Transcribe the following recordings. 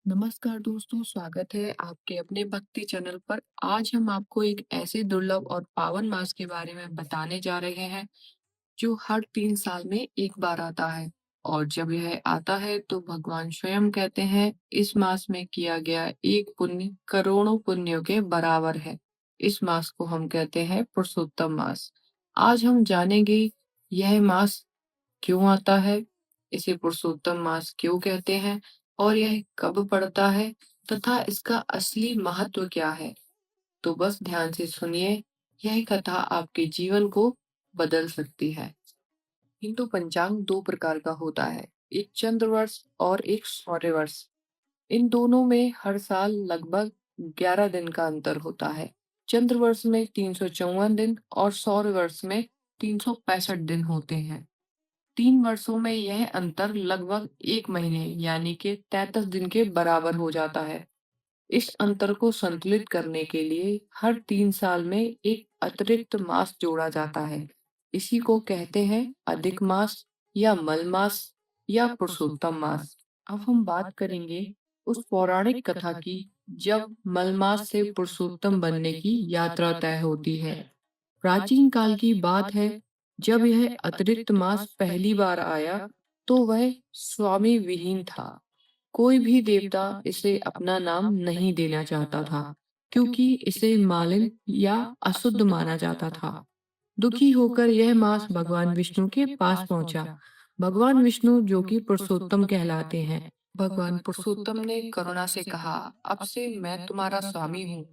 नमस्कार दोस्तों, स्वागत है आपके अपने भक्ति चैनल पर। आज हम आपको एक ऐसे दुर्लभ और पावन मास के बारे में बताने जा रहे हैं जो हर 3 साल में एक बार आता है। और जब यह आता है तो भगवान स्वयं कहते हैं इस मास में किया गया एक पुण्य करोड़ों पुण्यों के बराबर है। इस मास को हम कहते हैं पुरुषोत्तम मास। आज हम जानेंगे यह मास क्यों आता है, इसे पुरुषोत्तम मास क्यों कहते हैं और यह कब पड़ता है तथा इसका असली महत्व क्या है। तो बस ध्यान से सुनिए, यह कथा आपके जीवन को बदल सकती है। हिंदू पंचांग दो प्रकार का होता है, एक चंद्र वर्ष और एक सौर्य वर्ष। इन दोनों में हर साल लगभग 11 दिन का अंतर होता है। चंद्र वर्ष में 354 दिन और सौर्य वर्ष में 365 दिन होते हैं। 3 वर्षों में यह अंतर लगभग 1 महीने यानी कि 33 दिन के बराबर हो जाता है। इस अंतर को संतुलित करने के लिए हर 3 साल में एक अतिरिक्त मास जोड़ा जाता है। इसी को कहते हैं अधिक मास या मल मास या पुरुषोत्तम मास। अब हम बात करेंगे उस पौराणिक कथा की जब मल मास से पुरुषोत्तम बनने की यात्रा तय होती है। प्राचीन काल की बात है, जब यह अतिरिक्त मास पहली बार आया तो वह स्वामी विहीन था। कोई भी देवता इसे अपना नाम नहीं देना चाहता था क्योंकि इसे मालिन या अशुद्ध माना जाता था। दुखी होकर यह मास भगवान विष्णु के पास पहुंचा। भगवान विष्णु जो कि पुरुषोत्तम कहलाते हैं, भगवान पुरुषोत्तम ने करुणा से कहा, अब से मैं तुम्हारा स्वामी हूँ।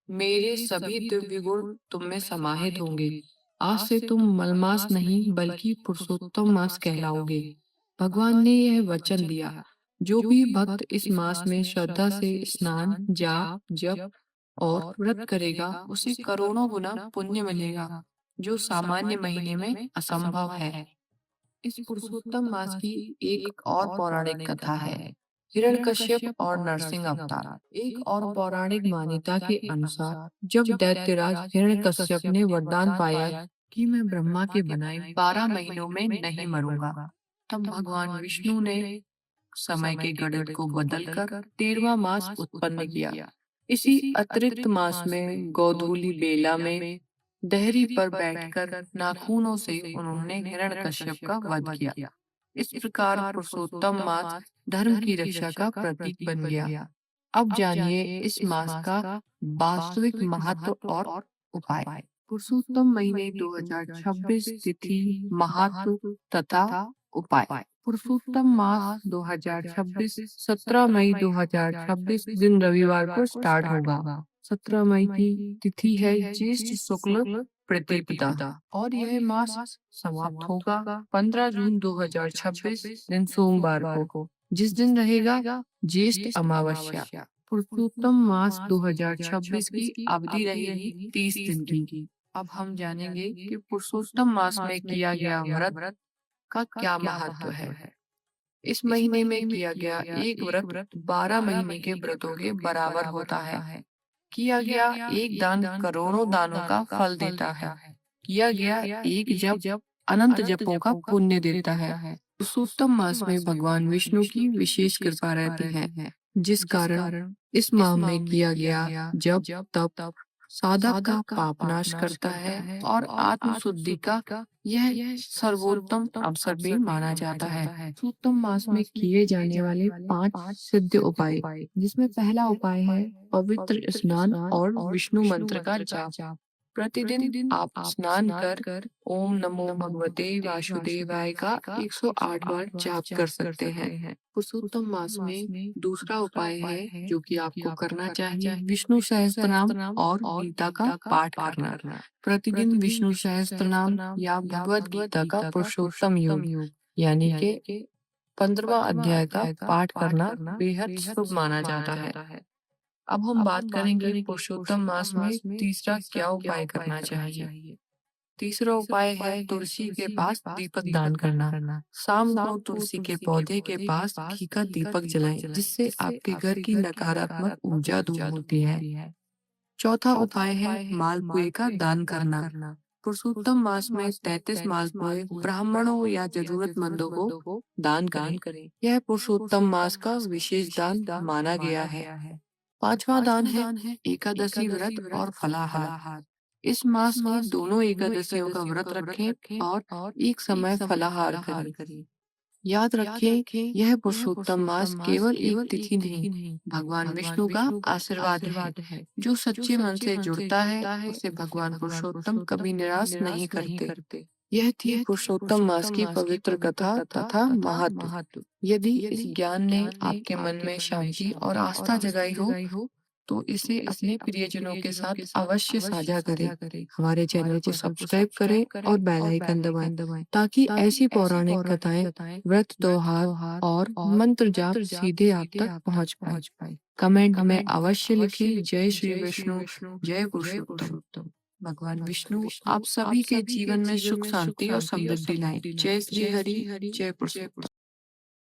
मेरे सभी दिव्य गुण तुम में समाहित होंगे। आज से तुम मलमास नहीं बल्कि पुरुषोत्तम मास कहलाओगे। भगवान ने यह वचन दिया, जो भी भक्त इस मास में श्रद्धा से स्नान, जाप, जप और व्रत करेगा उसे करोड़ों गुना पुण्य मिलेगा, जो सामान्य महीने में असंभव है। इस पुरुषोत्तम मास की एक और पौराणिक कथा है, हिरण्यकश्यप और नरसिंह अवतार। एक और पौराणिक मान्यता के अनुसार जब दैत्यराज हिरण्यकश्यप ने वरदान पाया कि मैं ब्रह्मा के बनाए 12 महीनों में नहीं मरूंगा, तब भगवान विष्णु ने समय के गणित को बदलकर 13वां मास उत्पन्न किया। इसी अतिरिक्त मास में गोधूली बेला में देहरी पर बैठकर नाखूनों से उन्होंने हिरण्यकश्यप का वध किया। इस प्रकार पुरुषोत्तम मास धर्म की रक्षा का प्रतीक बन गया। अब जानिए इस मास का वास्तविक महत्व और उपाय। पुरुषोत्तम महीने 2026 तिथि, महत्व तथा उपाय। पुरुषोत्तम मास 2026 17 मई 2026 दिन रविवार को स्टार्ट होगा। 17 मई की तिथि है ज्येष्ठ शुक्ल प्रतिपदा और यह मास समाप्त होगा 15 जून 2026 दिन सोमवार को, जिस दिन रहेगा ज्येष्ठ अमावस्या। पुरुषोत्तम मास 2026 की अवधि रहेगी 30 दिन की। अब हम जानेंगे कि पुरुषोत्तम मास में किया गया व्रत का क्या महत्व है। इस महीने में किया गया एक व्रत 12 महीने के व्रतों के बराबर होता है। किया गया एक दान करोड़ों दानों का फल देता है। किया गया एक जप अनंत जपों का पुण्य देता है। पुरुषोत्तम मास में भगवान विष्णु की विशेष कृपा रहती है, जिस कारण इस माह में किया गया जप तप साधक का पाप नाश करता है और आत्म शुद्धि का यह सर्वोत्तम अवसर भी माना जाता है। पुरुषोत्तम मास में किए जाने वाले 5 सिद्ध उपाय, जिसमें पहला उपाय है पवित्र स्नान और विष्णु मंत्र का जाप। प्रतिदिन आप स्नान कर ओम नमो भगवते वासुदेवाय का 108 बार जाप कर सकते हैं। पुरुषोत्तम मास में दूसरा उपाय है जो कि आपको करना चाहिए, विष्णु सहस्त्रनाम और गीता का पाठ करना। प्रतिदिन विष्णु सहस्त्रनाम या भगवत गीता का पुरुषोत्तम योग यानी कि 15वां अध्याय का पाठ करना बेहद शुभ माना जाता है। अब हम बात करेंगे पुरुषोत्तम मास में तीसरा क्या उपाय करना चाहिए। तीसरा उपाय है तुलसी के पास दीपक दान करना। शाम को तुलसी के पौधे के पास घी का दीपक जलाएं, जिससे आपके घर की नकारात्मक ऊर्जा दूर होती है। चौथा उपाय है मालपुए का दान करना। पुरुषोत्तम मास में 33 मालपुए ब्राह्मणों या जरूरतमंदों को दान करें। यह पुरुषोत्तम मास का विशेष दान माना गया है। पांचवा दान है एकादशी व्रत और फलाहार। इस मास की दोनों एकादशियों का व्रत रखें और एक समय फलाहार करें। याद रखिए, यह पुरुषोत्तम मास केवल एक तिथि नहीं, भगवान विष्णु का आशीर्वाद है। जो सच्चे मन से जुड़ता है उसे भगवान पुरुषोत्तम कभी निराश नहीं करते। यह थी पुरुषोत्तम मास की पवित्र कथा तथा महत्व। यदि इस ज्ञान ने आपके मन में शांति और आस्था जगाई हो तो इसे अपने प्रियजनों के साथ अवश्य साझा करें। हमारे चैनल को सब्सक्राइब करें और बेल आइकन दबाएं ताकि ऐसी पौराणिक कथाएं, व्रत, त्योहार और मंत्र जाप सीधे आप तक पहुंच पाए। कमेंट में अवश्य लिखें जय श्री विष्णु, जय पुरुषोत्तम। भगवान विष्णु आप सभी के जीवन में सुख, शांति और समृद्धि लाएं। जय श्री हरि, जय पुरुषोत्तम।